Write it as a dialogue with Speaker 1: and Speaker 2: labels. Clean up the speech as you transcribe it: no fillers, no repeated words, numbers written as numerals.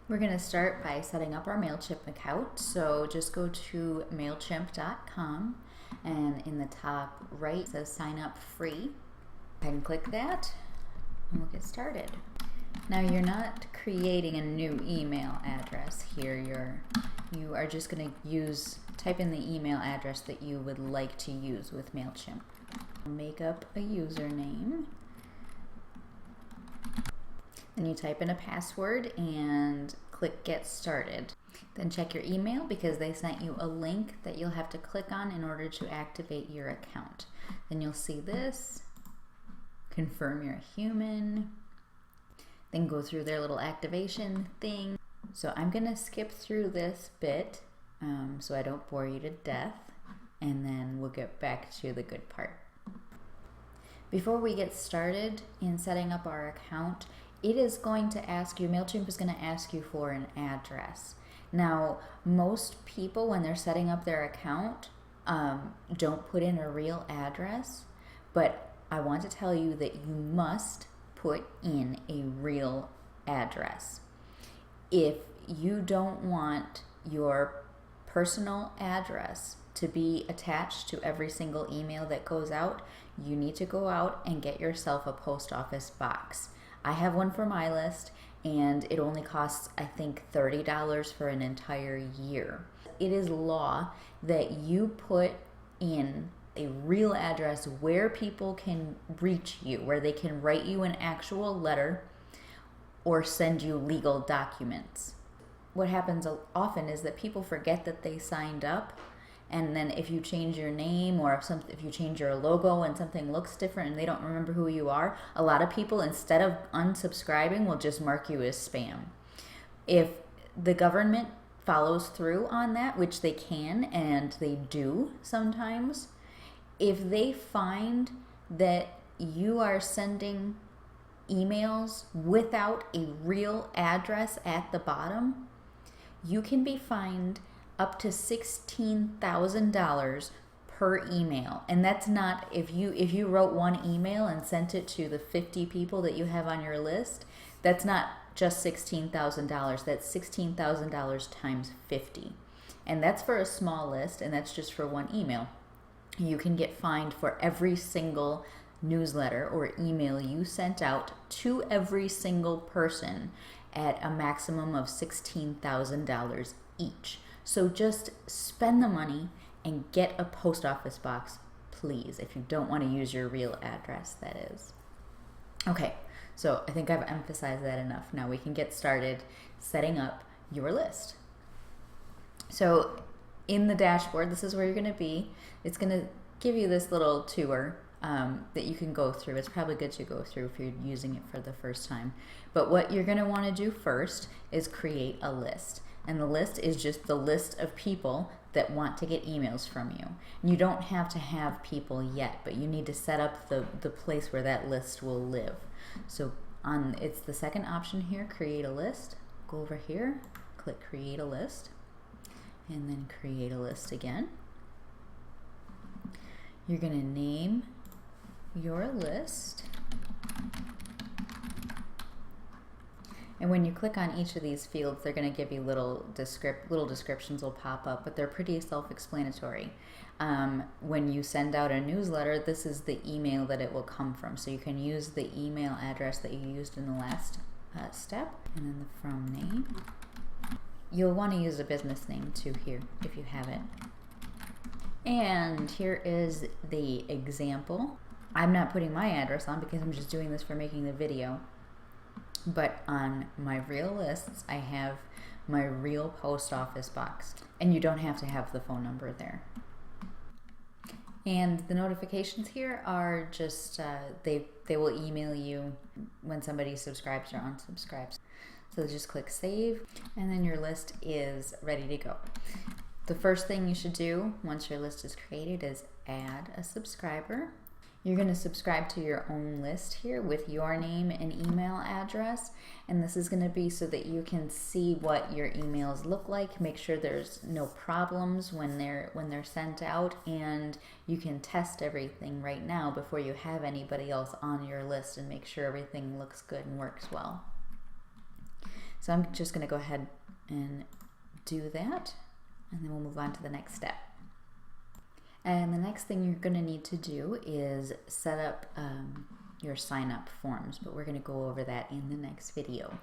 Speaker 1: We're going to start by setting up our MailChimp account. So just go to MailChimp.com, and in the top right it says sign up free. Go ahead and click that and we'll get started. Now you're not creating a new email address here. You are just going to type in the email address that you would like to use with MailChimp. Make up a username. Then you type in a password and click Get Started. Then check your email because they sent you a link that you'll have to click on in order to activate your account. Then you'll see this, confirm you're a human, then go through their little activation thing. So I'm gonna skip through this bit so I don't bore you to death, and then we'll get back to the good part. Before we get started in setting up our account, it is going to ask you, MailChimp is going to ask you for an address. Now, most people, when they're setting up their account, don't put in a real address, but I want to tell you that you must put in a real address. If you don't want your personal address to be attached to every single email that goes out, you need to go out and get yourself a post office box. I have one for my list, and it only costs, I think, $30 for an entire year. It is law that you put in a real address where people can reach you, where they can write you an actual letter or send you legal documents. What happens often is that people forget that they signed up, and then if you change your name or if you change your logo and something looks different and they don't remember who you are, a lot of people, instead of unsubscribing, will just mark you as spam. If the government follows through on that, which they can and they do sometimes, if they find that you are sending emails without a real address at the bottom, you can be fined up to $16,000 per email. And that's not, if you wrote one email and sent it to the 50 people that you have on your list, that's not just $16,000, that's $16,000 times 50. And that's for a small list, and that's just for one email. You can get fined for every single newsletter or email you sent out to every single person at a maximum of $16,000 each. So just spend the money and get a post office box, please, if you don't want to use your real address, that is. Okay, so I think I've emphasized that enough. Now we can get started setting up your list. So in the dashboard, this is where you're going to be. It's going to give you this little tour that you can go through. It's probably good to go through if you're using it for the first time. But what you're going to want to do first is create a list. And the list is just the list of people that want to get emails from you. You don't have to have people yet, but you need to set up the place where that list will live. So it's the second option here, create a list. Go over here, click create a list, and then create a list again. You're going to name your list. And when you click on each of these fields, they're going to give you little descriptions will pop up, but they're pretty self-explanatory. When you send out a newsletter, this is the email that it will come from. So you can use the email address that you used in the last step, and then the from name. You'll want to use a business name too here if you have it. And here is the example. I'm not putting my address on because I'm just doing this for making the video. But on my real lists, I have my real post office box. And you don't have to have the phone number there. And the notifications here are just, they will email you when somebody subscribes or unsubscribes. So just click save, and then your list is ready to go. The first thing you should do once your list is created is add a subscriber. You're going to subscribe to your own list here with your name and email address, and this is going to be so that you can see what your emails look like, make sure there's no problems when they're sent out, and you can test everything right now before you have anybody else on your list and make sure everything looks good and works well. So I'm just going to go ahead and do that, and then we'll move on to the next step. And the next thing you're going to need to do is set up your sign up forms, but we're going to go over that in the next video.